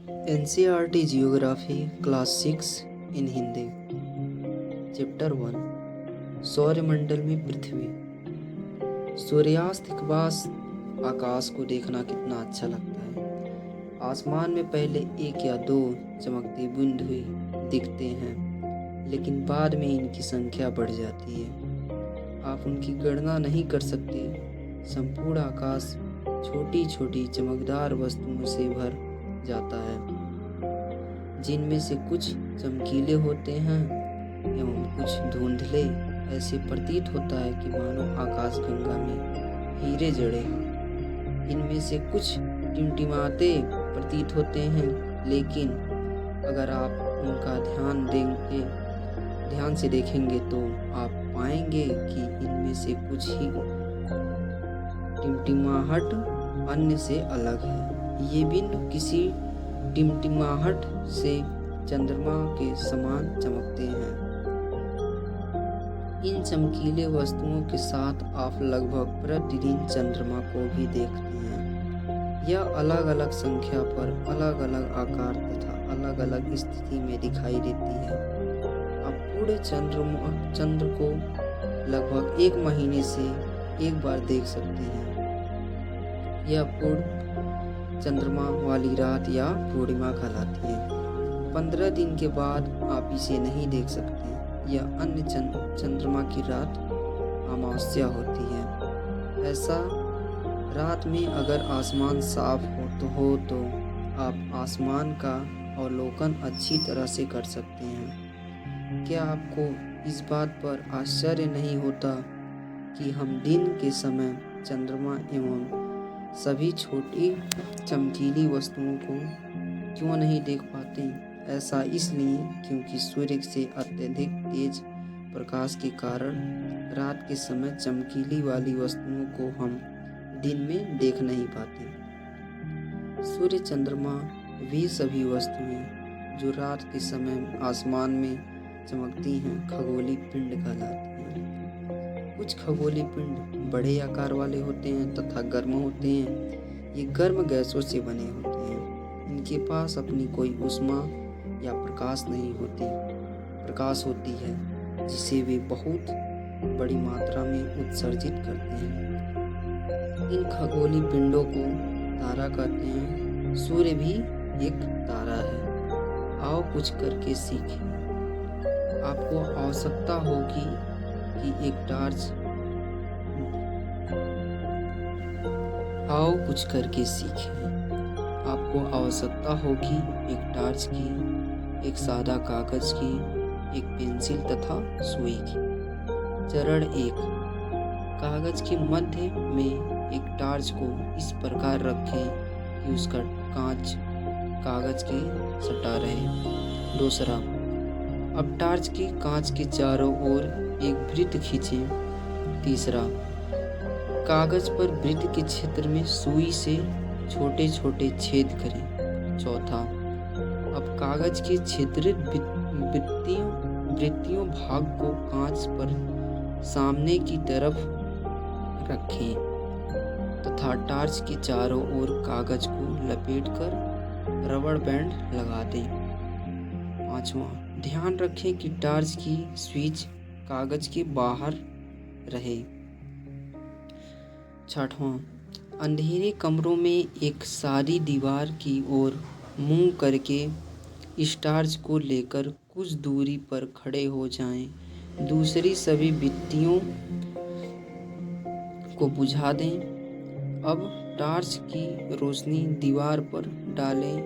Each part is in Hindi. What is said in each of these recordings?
NCERT जियोग्राफी क्लास 6 इन हिंदी। चैप्टर 1 सौरमंडल में पृथ्वी। सूर्यास्त के बाद आकाश को देखना कितना अच्छा लगता है। आसमान में पहले एक या दो चमकती बूंद हुई दिखते हैं, लेकिन बाद में इनकी संख्या बढ़ जाती है। आप उनकी गणना नहीं कर सकते। संपूर्ण आकाश छोटी छोटी चमकदार वस्तुओं से भर जाता है, जिनमें से कुछ चमकीले होते हैं एवं कुछ धुंधले। ऐसे प्रतीत होता है कि मानो आकाशगंगा में हीरे जड़े हों। इनमें से कुछ टिमटिमाते प्रतीत होते हैं, लेकिन अगर आप उनका ध्यान से देखेंगे तो आप पाएंगे कि इनमें से कुछ ही टिमटिमाहट अन्य से अलग है। ये बिंदु किसी टिमटिमाहट से चंद्रमा के समान चमकते हैं। इन चमकीले वस्तुओं के साथ आप लगभग प्रतिदिन चंद्रमा को भी देखते हैं। यह अलग अलग संख्या पर अलग अलग आकार तथा अलग अलग स्थिति में दिखाई देती है। आप पूरे चंद्र को लगभग एक महीने से एक बार देख सकते हैं। यह पूर्ण चंद्रमा वाली रात या पूर्णिमा कहलाती है। 15 दिन के बाद आप इसे नहीं देख सकते। यह अन्य चंद्रमा की रात अमावस्या होती है। ऐसा रात में अगर आसमान साफ हो तो आप आसमान का अवलोकन अच्छी तरह से कर सकते हैं। क्या आपको इस बात पर आश्चर्य नहीं होता कि हम दिन के समय चंद्रमा एवं सभी छोटी चमकीली वस्तुओं को क्यों नहीं देख पाते? ऐसा इसलिए क्योंकि सूर्य से अत्यधिक तेज प्रकाश के कारण रात के समय चमकीली वाली वस्तुओं को हम दिन में देख नहीं पाते। सूर्य, चंद्रमा वे सभी वस्तुएं जो रात के समय आसमान में चमकती हैं खगोलीय पिंड कहलाती हैं। कुछ खगोलीय पिंड बड़े आकार वाले होते हैं तथा गर्म होते हैं। ये गर्म गैसों से बने होते हैं। इनके पास अपनी कोई ऊष्मा या प्रकाश होती है, जिसे वे बहुत बड़ी मात्रा में उत्सर्जित करते हैं। इन खगोलीय पिंडों को तारा कहते हैं। सूर्य भी एक तारा है। आओ कुछ करके सीखें। आपको आवश्यकता होगी कि एक टार्च आओ कुछ करके सीखें। आपको आवश्यकता होगी एक टार्च की, एक सादा कागज की, एक पेंसिल तथा सुई की। चरण 1, कागज के मध्य में एक टार्च को इस प्रकार रखें कि उसका कांच कागज के सटा रहे। दूसरा, अब टार्च के कांच के चारों ओर एक वृत्त खींचें। तीसरा, कागज पर वृत्त के क्षेत्र में सुई से छोटे छोटे छेद करें। चौथा, अब कागज के छिद्रित वृत्तीय भाग को कांच पर सामने की तरफ रखें तथा टार्च के चारों ओर कागज को लपेटकर रबड़ बैंड लगा दें। पांचवा, ध्यान रखें कि टार्च की स्विच कागज के बाहर रहे। छठवां, अंधेरे कमरों में एक सादी दीवार की ओर मुंह करके इस टार्च को लेकर कुछ दूरी पर खड़े हो जाएं। दूसरी सभी बत्तियों को बुझा दें। अब टार्च की रोशनी दीवार पर डालें।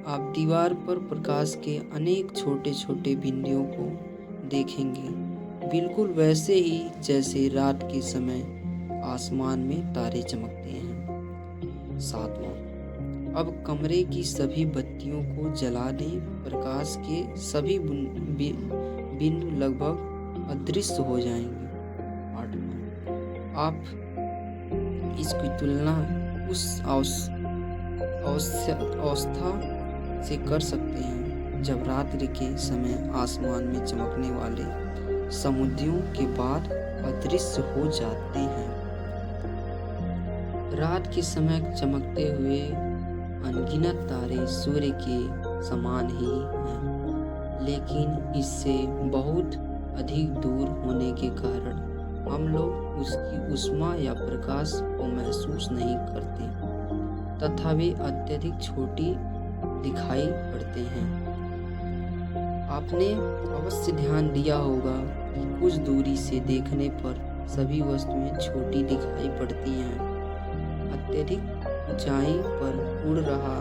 आप दीवार पर प्रकाश के अनेक छोटे छोटे बिंदुओं को देखेंगे, बिल्कुल वैसे ही जैसे रात के समय आसमान में तारे चमकते हैं। सातवां, अब कमरे की सभी बत्तियों को जला दें। प्रकाश के सभी बिंदु लगभग अदृश्य हो जाएंगे। आठवां, आप इसकी तुलना उस अवस्था से कर सकते हैं जब रात्रि के समय आसमान में चमकने वाले समुद्रों के बाद अदृश्य हो जाते हैं। रात के समय चमकते हुए अनगिनत तारे सूर्य के समान ही हैं, लेकिन इससे बहुत अधिक दूर होने के कारण हम लोग उसकी ऊष्मा या प्रकाश को महसूस नहीं करते तथा वे अत्यधिक छोटी दिखाई पड़ते हैं। आपने अवश्य ध्यान दिया होगा कि कुछ दूरी से देखने पर सभी वस्तुएं छोटी दिखाई पड़ती हैं। अत्यधिक ऊंचाई पर उड़ रहा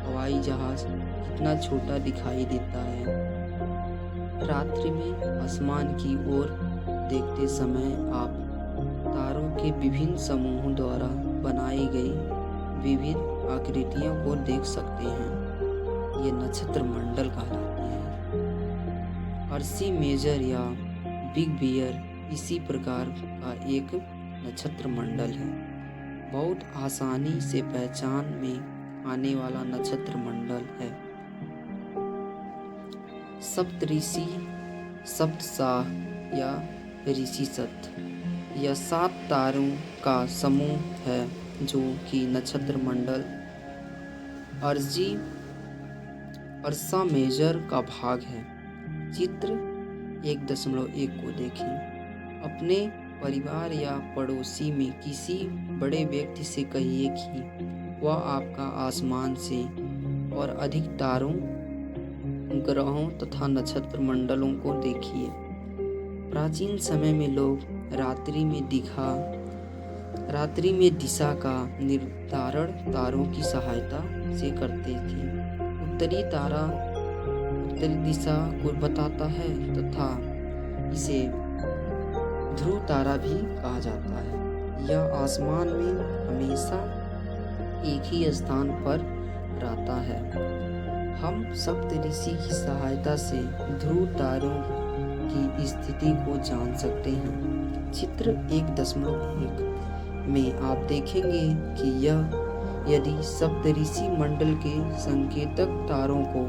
हवाई जहाज कितना छोटा दिखाई देता है। रात्रि में आसमान की ओर देखते समय आप तारों के विभिन्न समूहों द्वारा बनाई गई विविध आकृतियों को देख सकते हैं। ये नक्षत्र मंडल कहलाते हैं। अर्सी मेजर या बिग बियर इसी प्रकार का एक नक्षत्र मंडल है। बहुत आसानी से पहचान में आने वाला नक्षत्र मंडल है। सप्तऋषि, सप्तशाह या ऋषि सप्त यह 7 तारों का समूह है जो कि नक्षत्र मंडल अर्सा मेजर का भाग है। चित्र 1.1 को देखें। अपने परिवार या पड़ोसी में किसी बड़े व्यक्ति से कहिए कि वह आपका आसमान से और अधिक तारों, ग्रहों तथा नक्षत्र मंडलों को देखिए। प्राचीन समय में लोग रात्रि में दिशा का निर्धारण तारों की सहायता से करते थे। उत्तरी दिशा को बताता है तथा इसे ध्रुव तारा भी कहा जाता है। यह आसमान में हमेशा एक ही स्थान पर रहता है। हम सप्तऋषि की सहायता से ध्रुव तारों की स्थिति को जान सकते हैं। चित्र 1.1 में आप देखेंगे कि यदि सप्तऋषि मंडल के संकेतक तारों को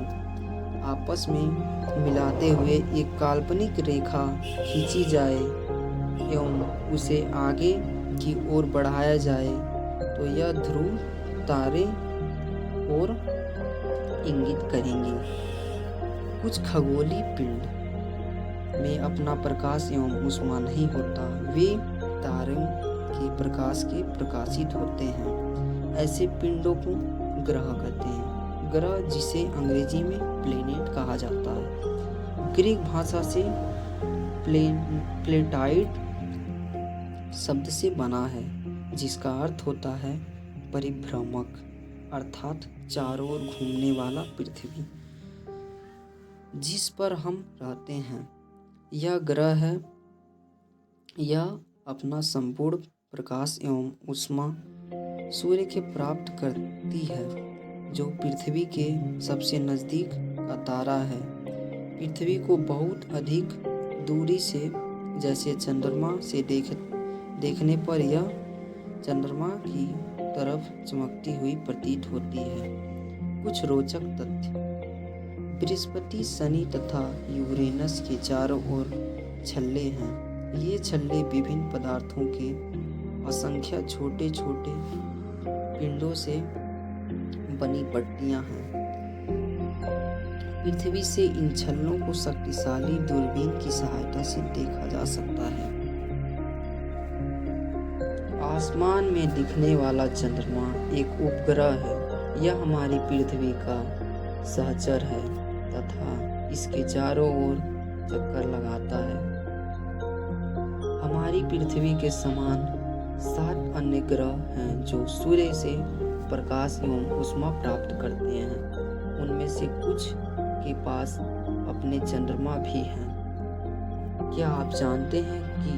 आपस में मिलाते हुए एक काल्पनिक रेखा खींची जाए एवं उसे आगे की ओर बढ़ाया जाए तो यह ध्रुव तारे और इंगित करेंगे। कुछ खगोलीय पिंड में अपना प्रकाश एवं ऊष्मा नहीं होता, वे तारों के प्रकाश के प्रकाशित होते हैं। ऐसे पिंडों को ग्रह कहते हैं। ग्रह जिसे अंग्रेजी में प्लेनेट कहा जाता है, ग्रीक भाषा से प्लेटाइड शब्द से बना है, जिसका अर्थ होता है परिभ्रमक, अर्थात चारों ओर घूमने वाला पृथ्वी जिस पर हम रहते हैं। यह ग्रह है, यह अपना संपूर्ण प्रकाश एवं ऊष्मा सूर्य के प्राप्त करती है, जो पृथ्वी के सबसे नज़दीक का तारा है। पृथ्वी को बहुत अधिक दूरी से, जैसे चंद्रमा से देखने पर यह चंद्रमा की तरफ चमकती हुई प्रतीत होती है। कुछ रोचक तथ्य। बृहस्पति, शनि तथा यूरेनस के चारों ओर छल्ले हैं। ये छल्ले विभिन्न पदार्थों के असंख्य छोटे छोटे पिंडों से बनी पट्टियां हैं। पृथ्वी से इन छल्लों को शक्तिशाली दूरबीन की सहायता से देखा जा सकता है। आसमान में दिखने वाला चंद्रमा एक उपग्रह है। यह हमारी पृथ्वी का सहचर है तथा इसके चारों ओर चक्कर लगाता है। हमारी पृथ्वी के समान 7 अन्य ग्रह हैं जो सूर्य से प्रकाश एवं ऊष्मा प्राप्त करते हैं। उनमें से कुछ के पास अपने चंद्रमा भी हैं। क्या आप जानते हैं कि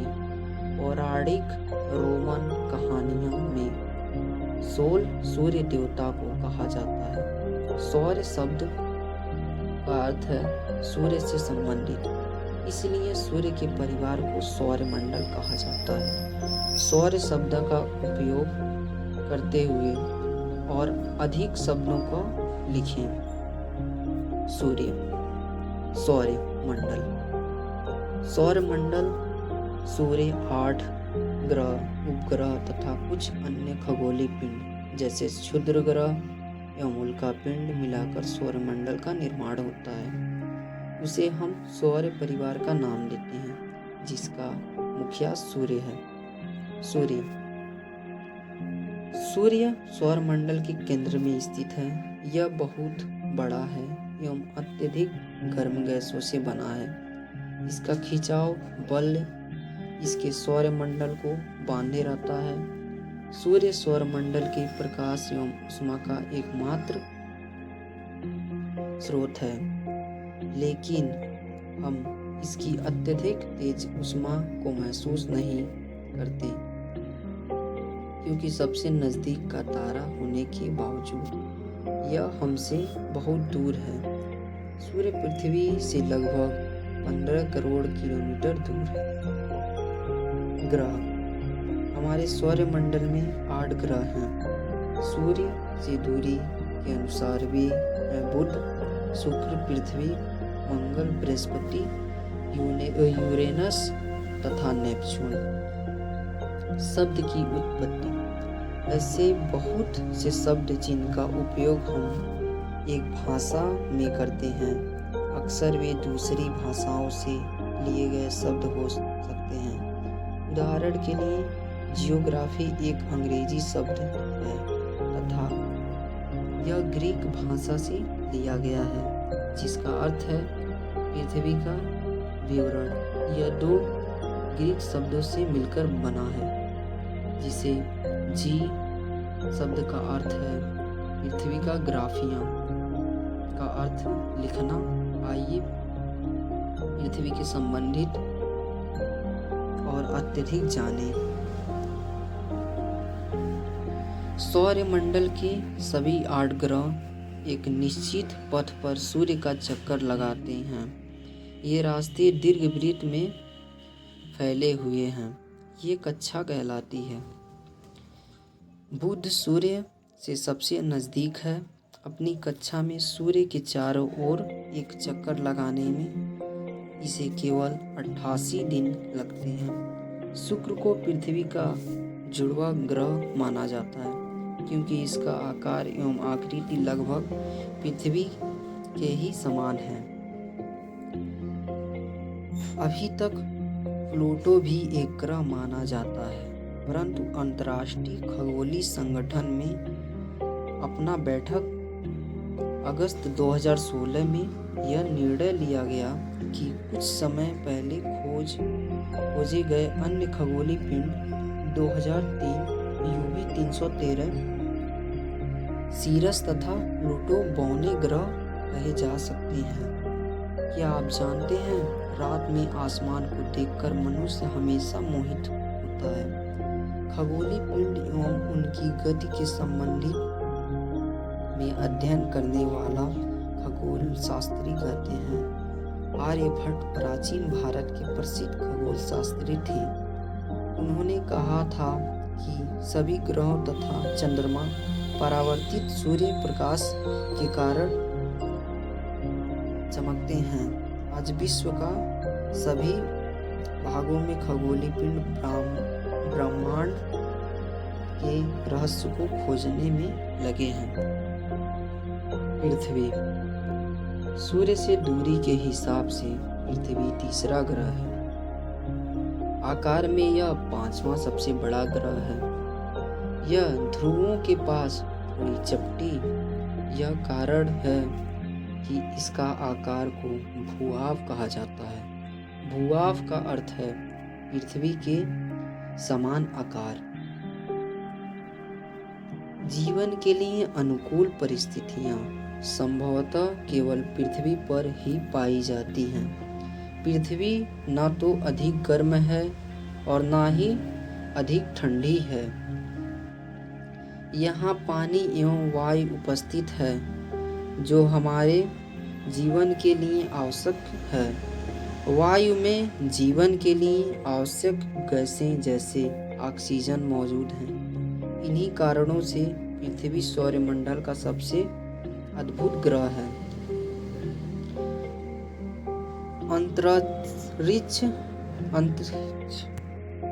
पौराणिक रोमन कहानियों में सोल सूर्य देवता को कहा जाता है। सौर शब्द का अर्थ है सूर्य से संबंधित, इसलिए सूर्य के परिवार को सौर मंडल कहा जाता है। सौर शब्द का उपयोग करते हुए और अधिक शब्दों को लिखें। सौर मंडल सूर्य, 8 ग्रह, उपग्रह तथा कुछ अन्य खगोलीय पिंड जैसे क्षुद्र ग्रह एवं उल्का पिंड मिलाकर सौरमंडल का निर्माण होता है। उसे हम सौर परिवार का नाम देते हैं, जिसका मुखिया सूर्य है। सूर्य सौरमंडल के केंद्र में स्थित है। यह बहुत बड़ा है एवं अत्यधिक गर्म गैसों से बना है। इसका खिंचाव बल इसके सौरमंडल को बांधे रहता है। सूर्य सौरमंडल के प्रकाश एवं ऊष्मा का एकमात्र स्रोत है, लेकिन हम इसकी अत्यधिक तेज ऊष्मा को महसूस नहीं करते, क्योंकि सबसे नजदीक का तारा होने के बावजूद यह हमसे बहुत दूर है। सूर्य पृथ्वी से लगभग 15 करोड़ किलोमीटर दूर है। ग्रह। हमारे सौरमंडल में 8 ग्रह हैं। सूर्य से दूरी के अनुसार वे हैं बुध, शुक्र, पृथ्वी, मंगल, बृहस्पति, यूरेनस तथा नेपच्यून। शब्द की उत्पत्ति। ऐसे बहुत से शब्द जिनका उपयोग हम एक भाषा में करते हैं, अक्सर वे दूसरी भाषाओं से लिए गए शब्द हो सकते हैं। उदाहरण के लिए जियोग्राफी एक अंग्रेजी शब्द है तथा यह ग्रीक भाषा से लिया गया है, जिसका अर्थ है पृथ्वी का विवरण। यह 2 ग्रीक शब्दों से मिलकर बना है, जिसे जी शब्द का अर्थ है पृथ्वी का, ग्राफिया का अर्थ लिखना। आइए पृथ्वी के संबंधित और अत्यधिक जाने। सौरमंडल के सभी 8 ग्रह एक निश्चित पथ पर सूर्य का चक्कर लगाते हैं। ये रास्ते दीर्घवृत्त में फैले हुए हैं। ये कक्षा कहलाती है। बुध सूर्य से सबसे नज़दीक है। अपनी कक्षा में सूर्य के चारों ओर एक चक्कर लगाने में इसे केवल 88 दिन लगते हैं। शुक्र को पृथ्वी का जुड़वा ग्रह माना जाता है, क्योंकि इसका आकार एवं आकृति लगभग पृथ्वी के ही समान है। अभी तक प्लूटो भी एक ग्रह माना जाता है, परंतु अंतर्राष्ट्रीय खगोलीय संगठन में अपना बैठक अगस्त 2016 में यह निर्णय लिया गया कि कुछ समय पहले खोजे गए अन्य खगोलीय पिंड 2003 यूवी 313 सीरस तथा प्लूटो बौने ग्रह कहे जा सकते हैं। क्या आप जानते हैं, रात में आसमान को देखकर मनुष्य हमेशा मोहित होता है। खगोलीय पिंड एवं उनकी गति के संबंधित में अध्ययन करने वाला खगोल शास्त्री कहते हैं, आर्यभट्ट प्राचीन भारत के प्रसिद्ध खगोल शास्त्री थे। उन्होंने कहा था कि सभी ग्रहों तथा चंद्रमा परावर्तित सूर्य प्रकाश के कारण चमकते हैं। आज विश्व का सभी भागों में खगोलीय पिंड ब्रह्मांड के रहस्य को खोजने में लगे हैं। पृथ्वी। सूर्य से दूरी के हिसाब से पृथ्वी तीसरा ग्रह है। आकार में यह 5वां सबसे बड़ा ग्रह है। यह ध्रुवों के पास थोड़ी चपटी। यह कारण है कि इसका आकार को भूभाव कहा जाता है। भूभाव का अर्थ है पृथ्वी के समान आकार। जीवन के लिए अनुकूल परिस्थितियां संभवतः केवल पृथ्वी पर ही पाई जाती हैं। पृथ्वी न तो अधिक गर्म है और न ही अधिक ठंडी है। यहाँ पानी एवं वायु उपस्थित है, जो हमारे जीवन के लिए आवश्यक है। वायु में जीवन के लिए आवश्यक गैसें जैसे ऑक्सीजन मौजूद हैं। इन्हीं कारणों से पृथ्वी सौरमंडल का सबसे अद्भुत ग्रह है।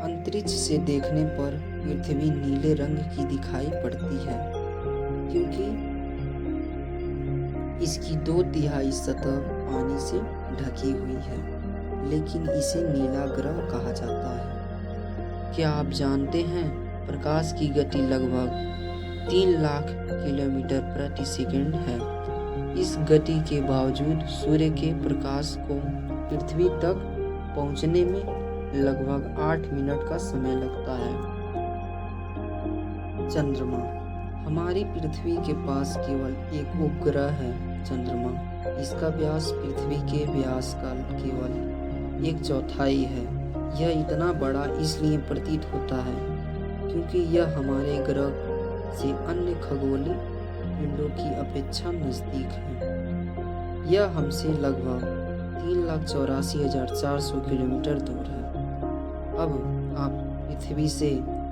अंतरिक्ष से देखने पर पृथ्वी नीले रंग की दिखाई पड़ती है, क्योंकि इसकी 2/3 सतह पानी से ढकी हुई है, लेकिन इसे नीला ग्रह कहा जाता है। क्या आप जानते हैं प्रकाश की गति लगभग 3 लाख किलोमीटर प्रति सेकंड है। इस गति के बावजूद सूर्य के प्रकाश को पृथ्वी तक पहुंचने में लगभग 8 मिनट का समय लगता है। चंद्रमा। हमारी पृथ्वी के पास केवल एक उपग्रह है, चंद्रमा। इसका व्यास पृथ्वी के व्यास का केवल 1/4 है। यह इतना बड़ा इसलिए प्रतीत होता है क्योंकि यह हमारे ग्रह से अन्य खगोलीय पिंडों की अपेक्षा नज़दीक है। यह हमसे लगभग 3,84,400 किलोमीटर दूर है। अब आप पृथ्वी से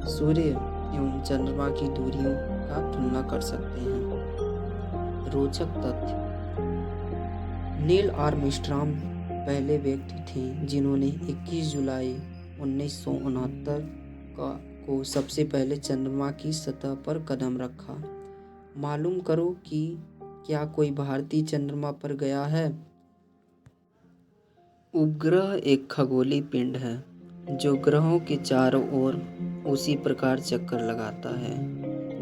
सूर्य एवं चंद्रमा की दूरियों का तुलना कर सकते हैं। रोचक तथ्य। नील आर्मस्ट्रांग पहले व्यक्ति थे जिन्होंने 21 जुलाई 1969 को सबसे पहले चंद्रमा की सतह पर कदम रखा। मालूम करो कि क्या कोई भारतीय चंद्रमा पर गया है। उपग्रह एक खगोलीय पिंड है जो ग्रहों के चारों ओर उसी प्रकार चक्कर लगाता है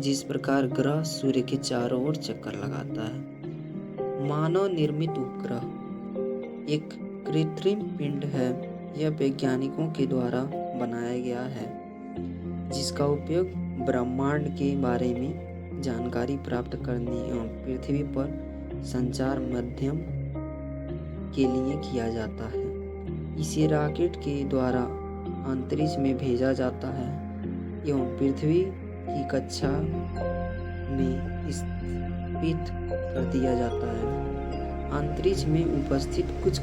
जिस प्रकार ग्रह सूर्य के चारों ओर चक्कर लगाता है। मानव निर्मित उपग्रह एक कृत्रिम पिंड है। यह वैज्ञानिकों के द्वारा बनाया गया है जिसका उपयोग ब्रह्मांड के बारे में जानकारी प्राप्त करने एवं पृथ्वी पर संचार माध्यम के लिए किया जाता है। इसे रॉकेट के द्वारा अंतरिक्ष में भेजा जाता है एवं पृथ्वी की कक्षा में स्थित कर दिया जाता है। अंतरिक्ष में उपस्थित कुछ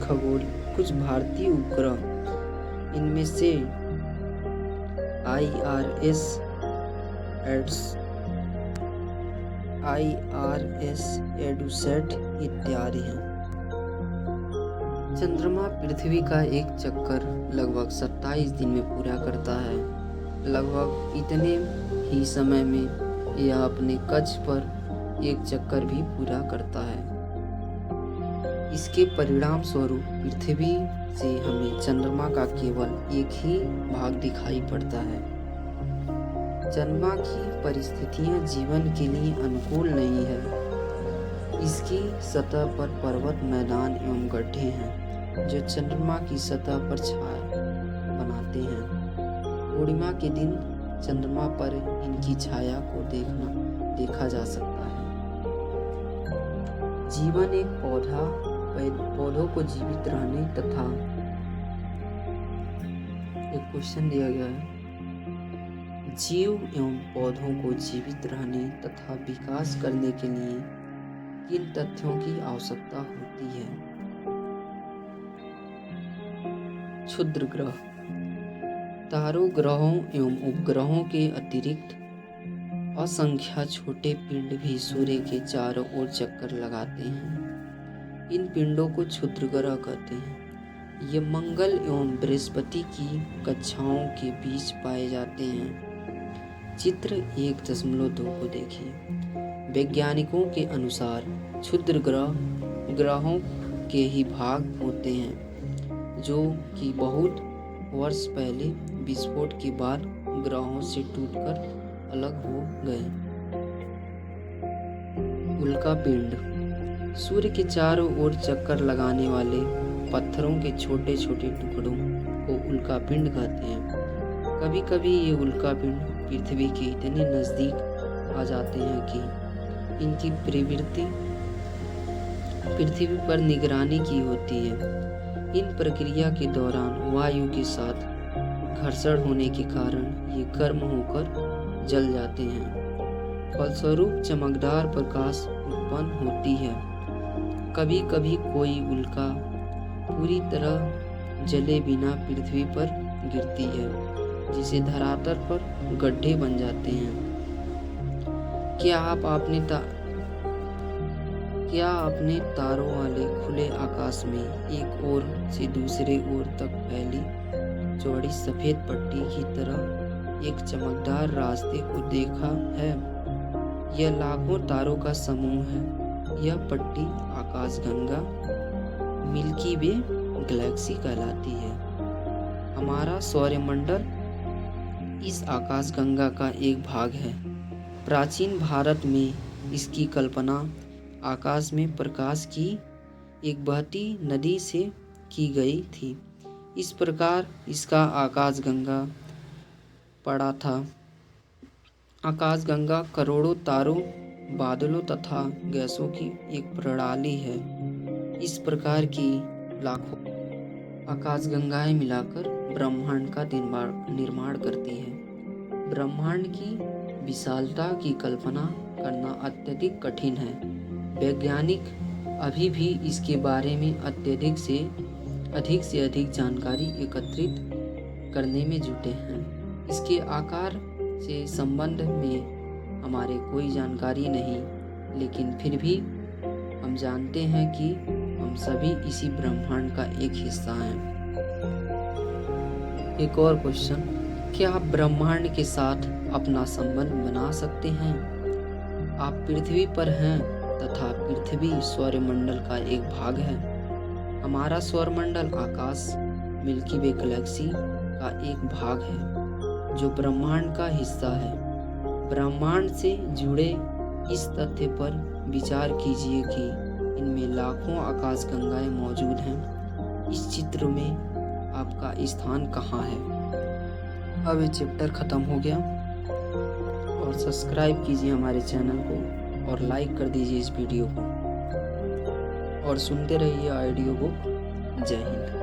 भारतीय उपग्रह, इनमें से IRS एडुसैट इत्यादि हैं। चंद्रमा पृथ्वी का एक चक्कर लगभग 27 दिन में पूरा करता है। लगभग इतने ही समय में यह अपने कक्ष पर एक चक्कर भी पूरा करता है। इसके परिणाम स्वरूप पृथ्वी से हमें चंद्रमा का केवल एक ही भाग दिखाई पड़ता है। चंद्रमा की परिस्थितियां जीवन के लिए अनुकूल नहीं है। इसकी सतह पर पर्वत, मैदान एवं गड्ढे हैं जो चंद्रमा की सतह पर छाया बनाते हैं। पूर्णिमा के दिन चंद्रमा पर इनकी छाया को देखा जा सकता है। जीवन एक पौधों को जीवित रहने तथा एक क्वेश्चन दिया गया है, जीव एवं पौधों को जीवित रहने तथा विकास करने के लिए किन तथ्यों की आवश्यकता होती है। क्षुद्र ग्रह। तारों, ग्रहों एवं उपग्रहों के अतिरिक्त असंख्य छोटे पिंड भी सूर्य के चारों ओर चक्कर लगाते हैं। इन पिंडों को क्षुद्र ग्रह कहते हैं। ये मंगल एवं बृहस्पति की कक्षाओं के बीच पाए जाते हैं। चित्र 1.2 को देखिए। वैज्ञानिकों के अनुसार क्षुद्र ग्रहों के ही भाग होते हैं जो कि बहुत वर्ष पहले विस्फोट के बाद ग्रहों से टूटकर अलग हो गए। उल्का पिंड। सूर्य के चारों ओर चक्कर लगाने वाले पत्थरों के छोटे छोटे टुकड़ों को उल्का पिंड कहते हैं। कभी कभी ये उल्का पिंड पृथ्वी के इतने नजदीक आ जाते हैं कि इनकी प्रवृत्ति पृथ्वी पर निगरानी की होती है। इन प्रक्रिया के दौरान वायु के साथ घर्षण होने के कारण ये गर्म होकर जल जाते हैं। फलस्वरूप चमकदार प्रकाश उत्पन्न होती है। कभी कभी कोई उल्का पूरी तरह जले बिना पृथ्वी पर गिरती है जिसे धरातल पर गड्ढे बन जाते हैं। क्या आपने तारों वाले खुले आकाश में एक ओर से दूसरे ओर तक फैली चौड़ी सफेद पट्टी की तरह एक चमकदार रास्ते को देखा है? यह लाखों तारों का समूह है। यह पट्टी आकाशगंगा मिल्की वे गैलेक्सी कहलाती है। हमारा सौरमंडल इस आकाशगंगा का एक भाग है। प्राचीन भारत में इसकी कल्पना आकाश में प्रकाश की एक बहती नदी से की गई थी। इस प्रकार इसका आकाशगंगा पड़ा था। आकाशगंगा करोड़ों तारों, बादलों तथा गैसों की एक प्रणाली है। इस प्रकार की लाखों आकाशगंगाएं मिलाकर ब्रह्मांड का निर्माण करती है। ब्रह्मांड की विशालता की कल्पना करना अत्यधिक कठिन है। वैज्ञानिक अभी भी इसके बारे में अधिक से अधिक जानकारी एकत्रित करने में जुटे हैं। इसके आकार से संबंध में हमारे कोई जानकारी नहीं, लेकिन फिर भी हम जानते हैं कि हम सभी इसी ब्रह्मांड का एक हिस्सा हैं। एक और क्वेश्चन, क्या आप ब्रह्मांड के साथ अपना संबंध बना सकते हैं? आप पृथ्वी पर हैं तथा पृथ्वी सौरमंडल का एक भाग है। हमारा सौरमंडल आकाश मिल्की वे गैलेक्सी का एक भाग है जो ब्रह्मांड का हिस्सा है। ब्रह्मांड से जुड़े इस तथ्य पर विचार कीजिए कि इनमें लाखों आकाशगंगाएं मौजूद हैं। इस चित्र में आपका स्थान कहाँ है? अब ये चैप्टर ख़त्म हो गया और सब्सक्राइब कीजिए हमारे चैनल को और लाइक कर दीजिए इस वीडियो को और सुनते रहिए ऑडियो बुक। जय हिंद।